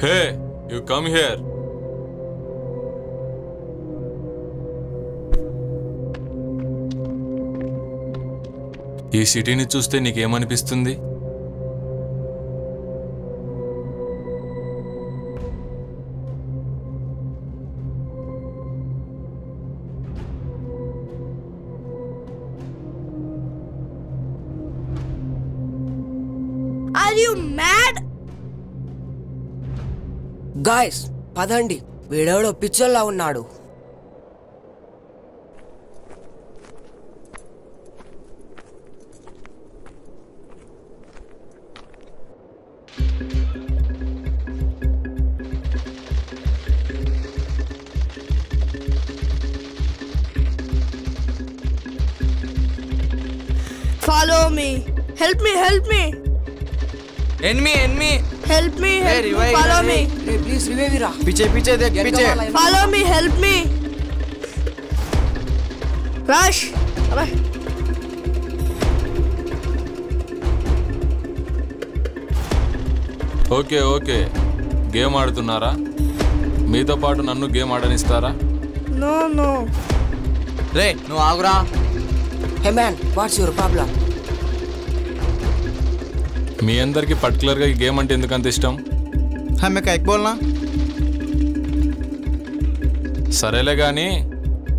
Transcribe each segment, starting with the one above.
Hey you come here. ఈ సిటీని చూస్తే నీకేమనిపిస్తుంది? Are you mad? గాయ్స్ పదండి, వీడెవడో పిచ్చోల్లా ఉన్నాడు. Follow me. Help me, help me. Enemy. Help me, Hey, help me. revive, Follow me. Ray please revive రా. पीछे देख पीछे. Follow me, help me. Rush. Abay. Okay game ఆడుతున్నారా? మీతో పాటు నన్ను గేమ్ ఆడనిస్తారా? No. రే నువ్వు ఆగురా. Hey man, what's your problem? మీ అందరికి పర్టికులర్గా ఈ గేమ్ అంటే ఎందుకంత ఇష్టం? हमें क्या बोलना? సరేలే కానీ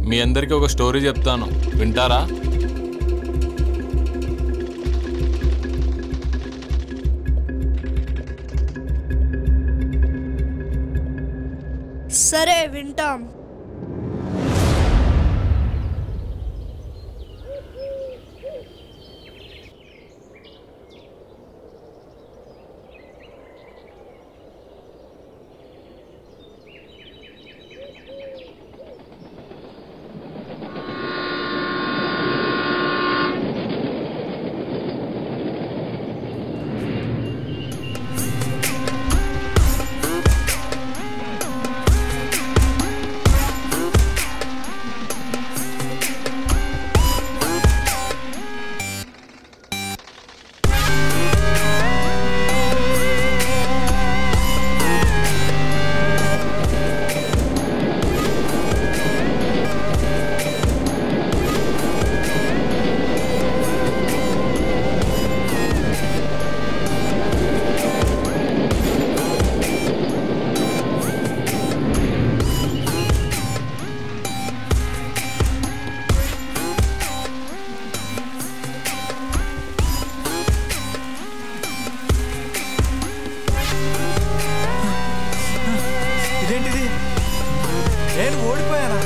మీ అందరికీ ఒక స్టోరీ చెప్తాను, వింటారా? సరే వింటాం. ఇదేంటిది? నేను ఓడిపోయానా?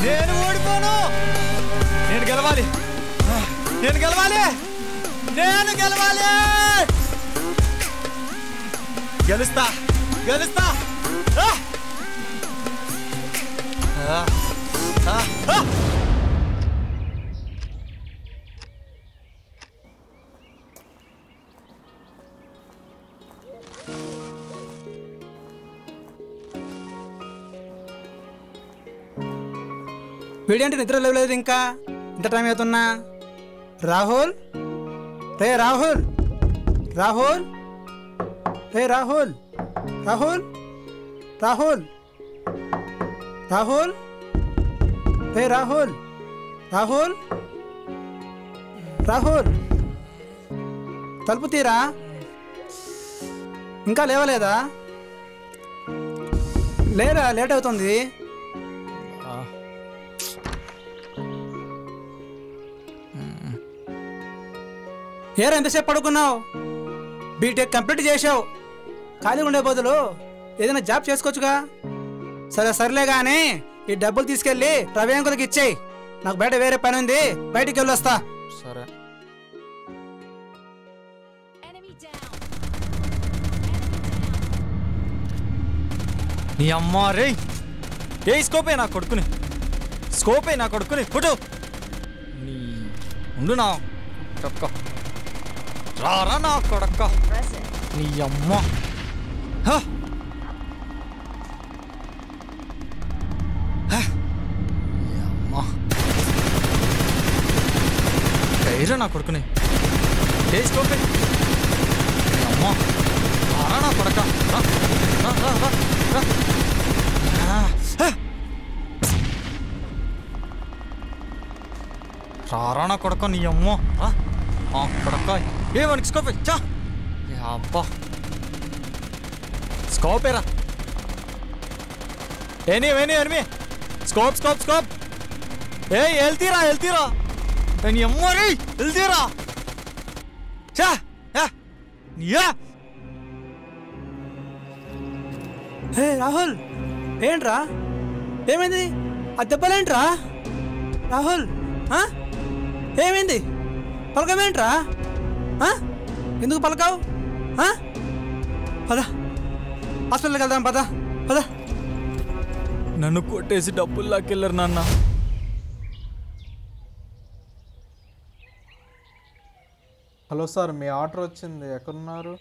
నేను ఓడిపోను. నేను గెలవాలి. గెలుస్తా. వీడేంటి నిద్ర లేవలేదు ఇంకా? ఇంత టైం అవుతున్నా? రాహుల్, రే రాహుల్, రాహుల్, రే రాహుల్, రాహుల్, రాహుల్, రాహుల్, రే రాహుల్, రాహుల్, రాహుల్, తలుపు తీరా. ఇంకా లేవలేదా? లేరా, లేట్ అవుతుంది. ఏరా ఎంతసేపు పడుకున్నావు? బీటెక్ కంప్లీట్ చేసావు, ఖాళీ ఉండే బదులు ఏదైనా జాబ్ చేసుకోవచ్చుగా. సరేలే కానీ ఈ డబ్బులు తీసుకెళ్ళి రవి అంకుల్కి ఇచ్చేయి. నాకు బయట వేరే పని ఉంది, బయటికి వెళ్ళొస్తా. సరే. నీ అమ్మ రే, ఏ స్కోపే నా కొడుకుని, కొట్టు. నీ ఉండు నా కొడక్క, రారా నా కొడక్క. నీ అమ్మ కైరా నా కొడుకుని. ఏ స్కోపే అమ్మా రానా కొడక రానా కొడక నీ అమ్మో కొడక ఏమనికి స్కోపే చా అబ్బా స్కోపేరా ఏమి స్కోప్ ఏ వెళ్తీరా నీ అమ్మో రే వెళ్తీరా చా యా హే రాహుల్ ఏంట్రా ఏమైంది ఆ దెబ్బలేంట్రా రాహుల్ ఏమైంది పలకమేంట్రా ఎందుకు పలకావు పద హాస్పిటల్కి వెళ్దాం పద నన్ను కొట్టేసి డబ్బులు లాక్కెళ్ళరు నాన్న హలో సార్ మీ ఆర్డర్ వచ్చింది ఎక్కడున్నారు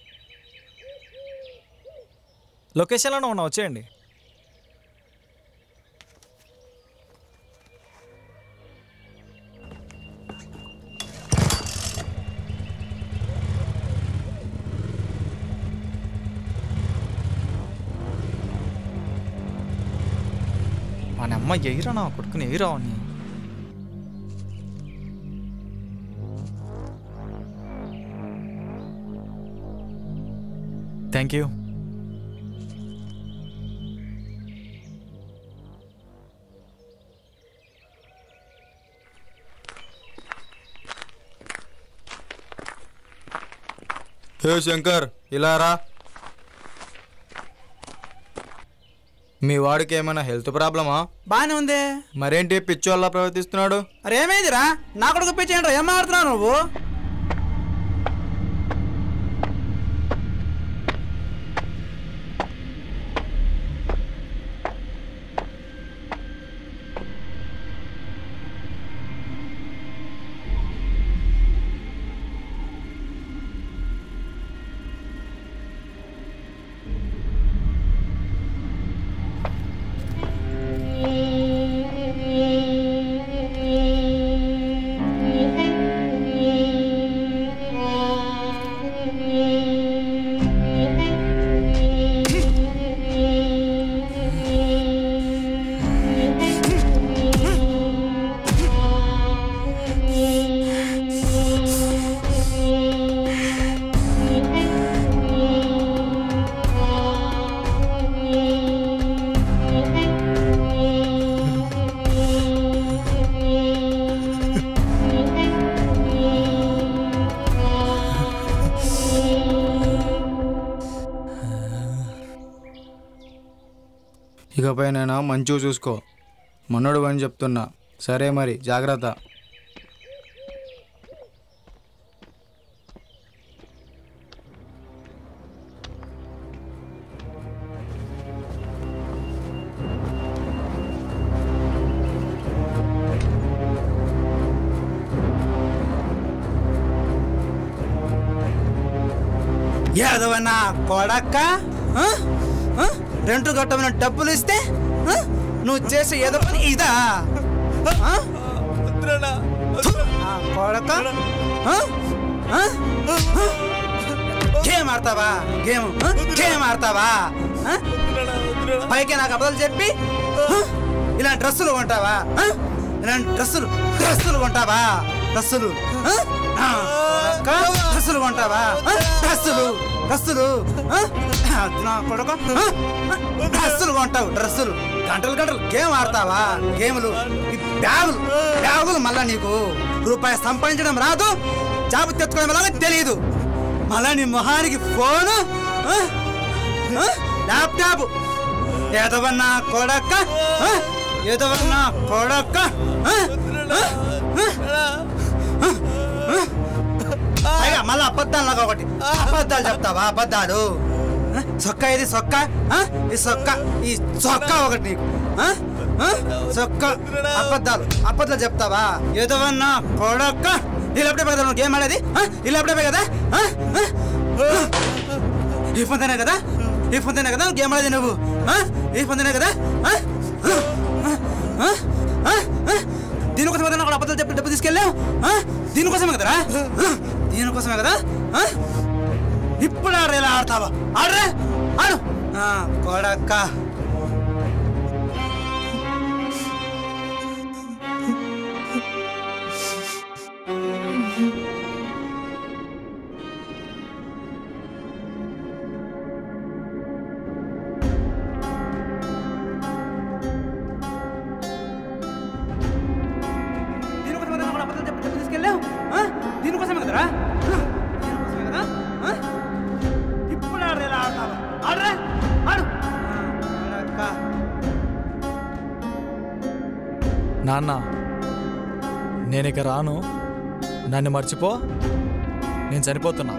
లొకేషన్లోనే ఉన్నా వచ్చేయండి మన అమ్మ ఎయిరా నా కొడుకుని ఎయిరా అని థ్యాంక్ యూ హే శంకర్ ఇలా రా మీ వాడికి ఏమైనా హెల్త్ ప్రాబ్లమా బానే ఉంది మరేంటి పిచ్చోళ్ళ ప్రవర్తిస్తున్నాడు అరే ఏమైందిరా నా కొడుకు పిచ్చేంట్రా ఏం మాడుతున్నావు నువ్వు ఇకపై నేను మంచిగా చూసుకో మనోడు అని చెప్తున్నా సరే మరి జాగ్రత్త యాదవన్నా కొడక్క రెంటు కట్టమని డబ్బులు ఇస్తే నువ్వు చేసే ఏదో పని ఇదా కొడక గేమ్ ఆడతావా పైకి నాకు అబద్ధాలు చెప్పి ఇలాంటి డ్రెస్సులు కొంటావా ఇలాంటి డ్రెస్సులు కొంటావా డ్రెస్సులు కొంటావా డ్రెస్సులు కొంటావు డ్రెస్సులు గంటలు గేమ్ ఆడతావా గేములు ఈ బ్యాగులు మళ్ళా నీకు రూపాయి సంపాదించడం రాదు జాబు తెచ్చుకోవడం ఎలాగో తెలియదు మళ్ళా నీ మొహానికి ఫోను ల్యాప్టాప్ ఏదవన్నా కొడక్క మళ్ళా అబద్ధాలు ఒకటి అబద్ధాలు చెప్తావా అబద్ధాలు సొక్క ఇది సొక్క ఈ సొక్క ఒకటి సొక్క అబద్ధాలు చెప్తావా ఏదవన్నా కొడక్క ఈ ల్యాప్టాప్ కదా నువ్వు గేమ్ ఆడేది ఈ ల్యాప్టాపే కదా ఈ ఫోన్తోనే కదా గేమ్ ఆడేది నువ్వు ఈ ఫోన్తోనే కదా దీనికోసం కదా నాకు అబద్ధాలు చెప్పి డబ్బు తీసుకెళ్ళావు దీనికోసమే కదరా దీనికోసమే కదా ఇప్పుడు ఆడేలా ఆడతావా? ఆడరే ఆడు కొడక్క. తీసుకెళ్ళావు దీనికోసమే కదరా? దీనికోసమే కదా? ఇప్పుడు ఆడేలా ఆడతావా? ఆడరే ఆడు. నాన్న నేను ఇక రాను, నన్ను మర్చిపో, నేను చనిపోతున్నా.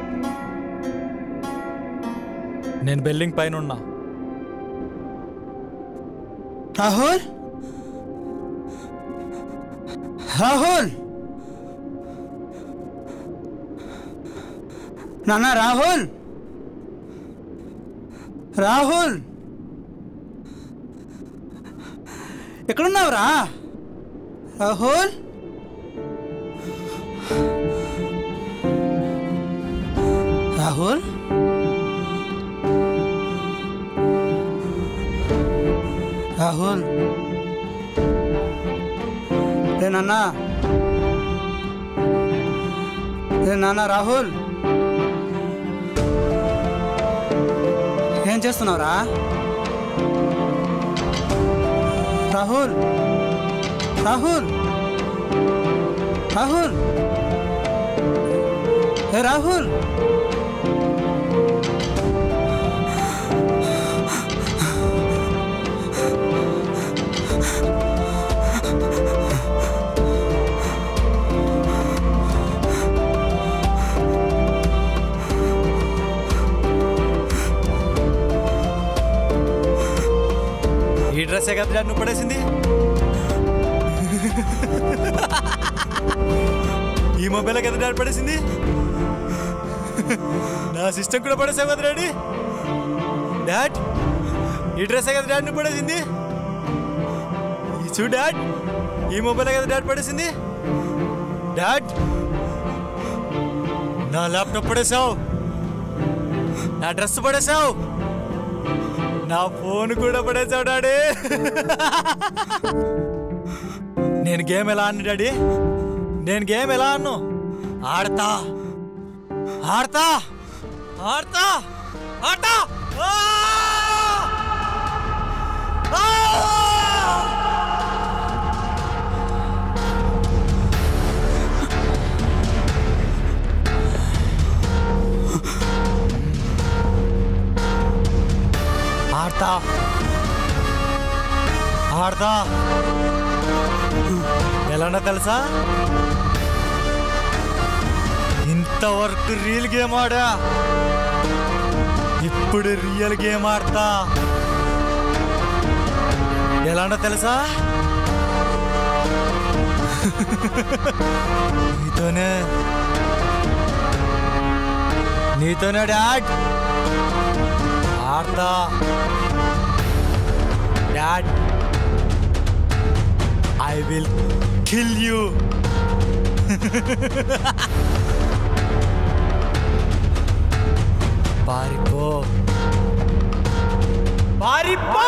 నేను బిల్డింగ్ పైన ఉన్నా. రాహుల్ రాహుల్ నాన్న రాహుల్ రాహుల్ ఎక్కడున్నావురా రాహుల్? రాహుల్ రాహుల్ రే నాన్న రాహుల్ ఏం చేస్తున్నావురా రాహుల్? రాహుల్ రాహుల్ ఏ రాహుల్ ఈ డ్రెస్సే కదా డాడ్ నువ్వు పడేసింది, ఈ మొబైల్ కదా డాడ్ పడేసింది, నా సిస్టమ్ కూడా పడేసావు కదా డాడీ. డాడ్ ఈ డ్రెస్సే కదా డాడ్ నువ్వు పడేసింది, చూడు డాడ్ ఈ మొబైల్ కదా డాడ్ పడేసింది. డాడ్ నా ల్యాప్టాప్ పడేసావు, నా డ్రెస్ పడేసావు, నా ఫోన్ కూడా పడేసావు డాడీ. నేను గేమ్ ఎలా ఆడిన డాడీ? నేను గేమ్ ఎలా ఆడను? ఆడతా ఆడతా ఆడతా ఆడతా. ఆడతా ఆడతా ఎలానో తెలుసా? ఇంతవరకు రియల్ గేమ్ ఆడా, ఇప్పుడు రియల్ గేమ్ ఆడతా. ఎలానో తెలుసా? నీతోనే డాడ్ ఆడతా. Dad I will kill you. పారిపో పారిపో.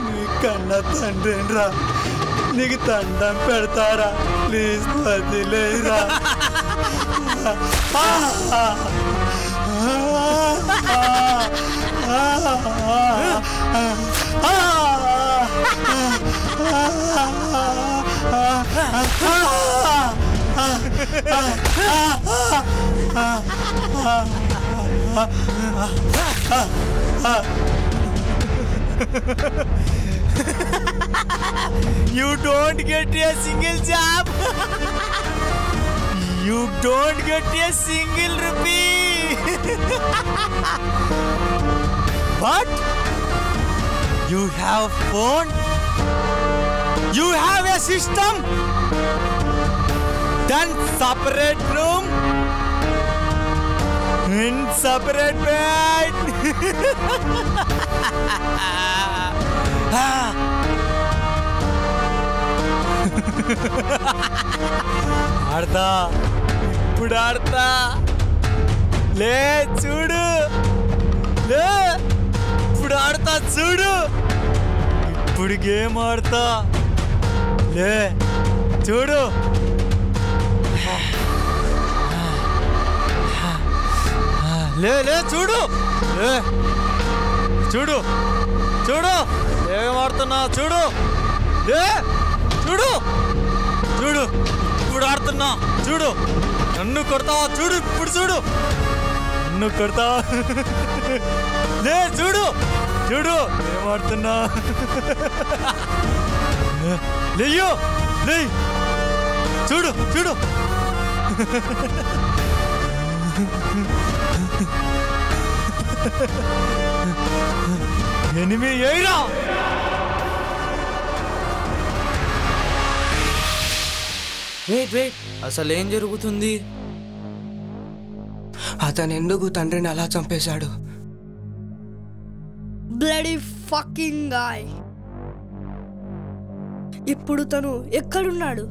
నీ కన్న తండ్రిరా, నీకు దండం పెడతారా, ప్లీజ్ వదిలేరా. You don't get a single job. You don't get a single rupee. But you have phone. You have a system. Then separate room in separate bed. ఆడతా, ఇప్పుడు ఆడతా. లే చూడు, లే ఇప్పుడు ఆడతా చూడు. ఇప్పుడు గేమ్ ఆడతా. లే చూడు. లే లే చూడు, లే చూడు చూడు, ఏం ఆడుతున్నా చూడు. లే చూడు చూడు, ఇప్పుడు ఆడుతున్నా చూడు. నన్ను కొడతావా చూడు, ఇప్పుడు చూడు. నన్ను కొడతావా? లే చూడు చూడు, ఏం ఆడుతున్నా. లేయో లే చూడు చూడు. ఎనిమి ఏరా. వెయిట్, అసలు ఏం జరుగుతుంది? అతను ఎందుకు తండ్రిని అలా చంపేశాడు? Bloody fucking guy. ఇప్పుడు తను ఎక్కడున్నాడు?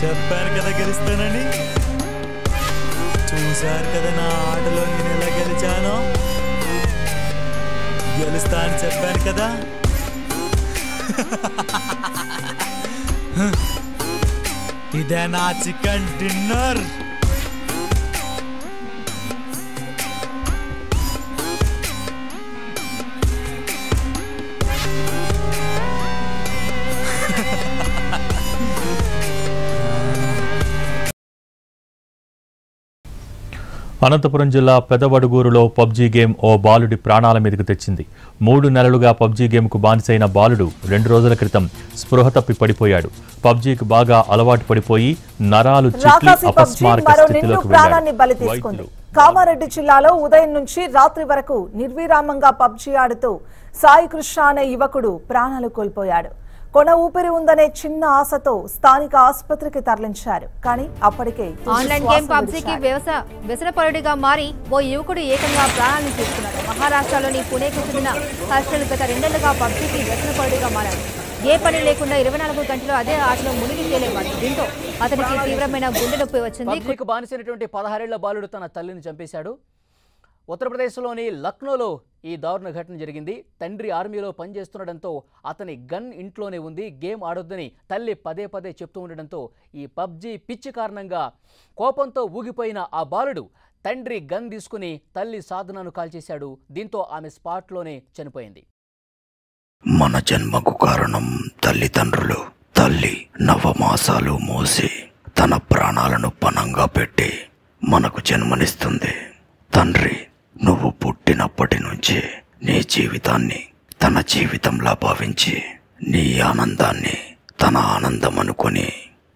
చెప్పాను కదా గెలుస్తానని. చూశారు కదా నా ఆటలో నేను ఎలా గెలిచానో. గెలుస్తా అని చెప్పాను కదా. ఇదే నా చికెన్ డిన్నర్. అనంతపురం జిల్లా పెదవడుగూరులో పబ్జీ గేమ్ ఓ బాలుడి ప్రాణాల మీదకు తెచ్చింది. 3 నెలలుగా పబ్జీ గేమ్కు బానిసైన బాలుడు 2 రోజుల క్రితం స్పృహ తప్పి పడిపోయాడు. పబ్జీకి బాగా అలవాటు పడిపోయి నరాలు చిట్లి అపస్మారక స్థితిలోకి వెళ్ళాడు. కామారెడ్డి జిల్లాలో ఉదయం నుంచి రాత్రి వరకు నిర్విరామంగా పబ్జీ ఆడుతూ సాయి కృష్ణ అనే యువకుడు ప్రాణాలు కోల్పోయాడు. కొన ఊపిరి ఉందనే చిన్న ఆశతో స్థానిక ఆసుపత్రికి తరలించారు. కానీ అప్పటికే ఆన్లైన్ గేమ్ పబ్జీకి వ్యసనపరుడిగా మారి ఓ యువకుడు ఏకంగా ప్రాణాలను తీసుకున్నాడు. మహారాష్ట్రలోని పుణేకు చెందిన హర్షల్ గత 2 ఏళ్లుగా పబ్జీకి వ్యసనపరుడిగా మారాడు. ఏ పని లేకుండా 24 గంటలు అదే ఆటలో మునిగి తేలేవాడు. దీంతో అతనికి తీవ్రమైన గుండె నొప్పి వచ్చింది. పబ్జీకి బానిసైనటువంటి 16 ఏళ్ల బాలుడు తన తల్లిని చంపేశాడు. ఉత్తరప్రదేశ్లోని లక్నోలో ఈ దారుణ ఘటన జరిగింది. తండ్రి ఆర్మీలో పనిచేస్తుండటంతో అతని గన్ ఇంట్లోనే ఉంది. గేమ్ ఆడొద్దని తల్లి పదే పదే చెప్తూ ఉండడంతో ఈ పబ్జీ పిచ్చి కారణంగా కోపంతో ఊగిపోయిన ఆ బాలుడు తండ్రి గన్ తీసుకుని తల్లి సాధనను కాల్చేశాడు. దీంతో ఆమె స్పాట్లోనే చనిపోయింది. మన జన్మకు కారణం తల్లిదండ్రులు. తల్లి నవమాసాలు మోసి తన ప్రాణాలను పణంగా పెట్టి మనకు జన్మనిస్తుంది. తండ్రి నువ్వు పుట్టినప్పటి నుంచి నీ జీవితాన్ని తన జీవితంలా భావించి నీ ఆనందాన్ని తన ఆనందం అనుకొని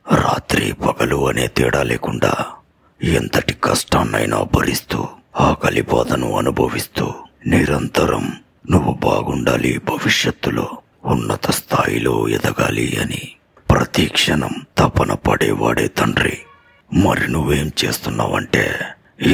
రాత్రి పగలు అనే తేడా లేకుండా ఎంతటి కష్టాన్నైనా భరిస్తూ ఆకలి బాధను అనుభవిస్తూ నిరంతరం నువ్వు బాగుండాలి, భవిష్యత్తులో ఉన్నత స్థాయిలో ఎదగాలి అని ప్రతి క్షణం తపన పడేవాడే తండ్రి. మరి నువ్వేం చేస్తున్నావంటే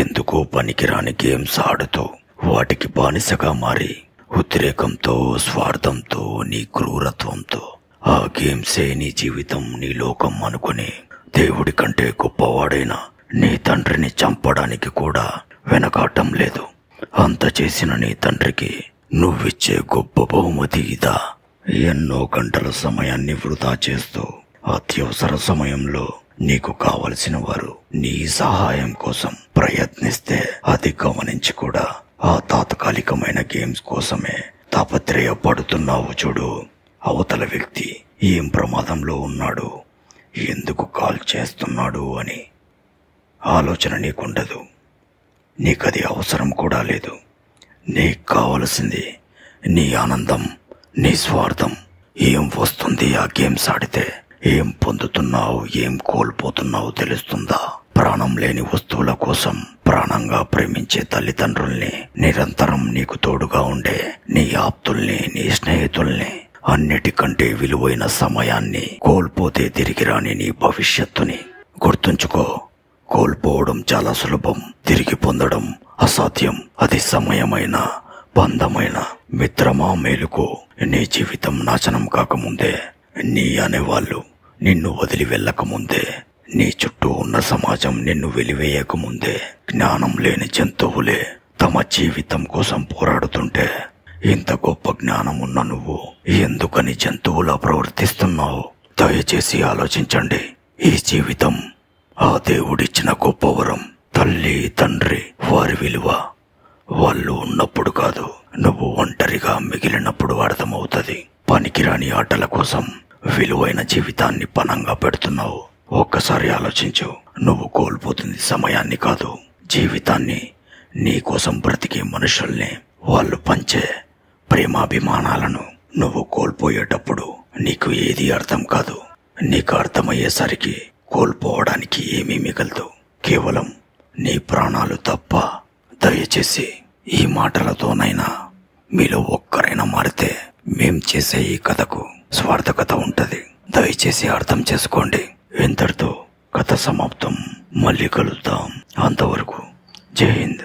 ఎందుకో పనికిరాని గేమ్స్ ఆడుతూ వాటికి బానిసగా మారి ఉద్రేకంతో, స్వార్థంతో, నీ క్రూరత్వంతో ఆ గేమ్సే నీ జీవితం, నీ లోకం అనుకుని దేవుడి కంటే గొప్పవాడైన నీ తండ్రిని చంపడానికి కూడా వెనకాటం లేదు. అంత చేసిన నీ తండ్రికి నువ్విచ్చే గొప్ప బహుమతి ఇదా? ఎన్నో గంటల సమయాన్ని వృధా చేస్తూ అత్యవసర సమయంలో నీకు కావలసిన వారు నీ సహాయం కోసం ప్రయత్నిస్తే అది గమనించి కూడా ఆ తాత్కాలికమైన గేమ్స్ కోసమే తాపత్రయపడుతున్నావు చూడు. అవతల వ్యక్తి ఏం ప్రమాదంలో ఉన్నాడు, ఎందుకు కాల్ చేస్తున్నాడు అని ఆలోచన నీకుండదు. నీకది అవసరం కూడా లేదు. నీకు కావలసింది నీ ఆనందం, నీ స్వార్థం. ఏం వస్తుంది ఆ గేమ్స్ ఆడితే? ఏం పొందుతున్నావు, ఏం కోల్పోతున్నావు తెలుస్తుందా? ప్రాణం లేని వస్తువుల కోసం ప్రాణంగా ప్రేమించే తల్లిదండ్రుల్ని, నిరంతరం నీకు తోడుగా ఉండే నీ ఆప్తుల్ని, నీ స్నేహితుల్ని, అన్నిటికంటే విలువైన సమయాన్ని కోల్పోతే తిరిగి రాని నీ భవిష్యత్తుని గుర్తుంచుకో. కోల్పోవడం చాలా సులభం, తిరిగి పొందడం అసాధ్యం. అది సమయమైన, బంధమైన, మిత్రమా మేలుకో. నీ జీవితం నాశనం కాకముందే, నీ అనేవాళ్ళు నిన్ను వదిలి వెళ్ళకముందే, నీ చుట్టూ ఉన్న సమాజం నిన్ను వెలివేయకముందే, జ్ఞానం లేని జంతువులే తమ జీవితం కోసం పోరాడుతుంటే ఇంత గొప్ప జ్ఞానం ఉన్న నువ్వు ఎందుకని జంతువులా ప్రవర్తిస్తున్నావు? దయచేసి ఆలోచించండి. ఈ జీవితం ఆ దేవుడిచ్చిన గొప్ప వరం. తల్లి, తండ్రి, వారి విలువ వాళ్ళు ఉన్నప్పుడు కాదు, నువ్వు ఒంటరిగా మిగిలినప్పుడు అర్థమవుతుంది. పనికిరాని ఆటల కోసం విలువైన జీవితాన్ని పణంగా పెడుతున్నావు. ఒక్కసారి ఆలోచించు. నువ్వు కోల్పోతుంది సమయాన్ని కాదు, జీవితాన్ని. నీ కోసం బ్రతికే మనుషుల్ని, వాళ్ళు పంచే ప్రేమాభిమానాలను. నువ్వు కోల్పోయేటప్పుడు నీకు ఏది అర్థం కాదు. నీకు అర్థమయ్యేసరికి కోల్పోవడానికి ఏమీ మిగలదు, కేవలం నీ ప్రాణాలు తప్ప. దయచేసి ఈ మాటలతోనైనా మీలో ఒక్కరైనా మారితే మేం చేసే ఈ కథకు స్వార్థకత ఉంటది. దయచేసి అర్థం చేసుకోండి. ఇంతటితో కథ సమాప్తం. మళ్ళీ కలుద్దాం. అంతవరకు జై హింద్.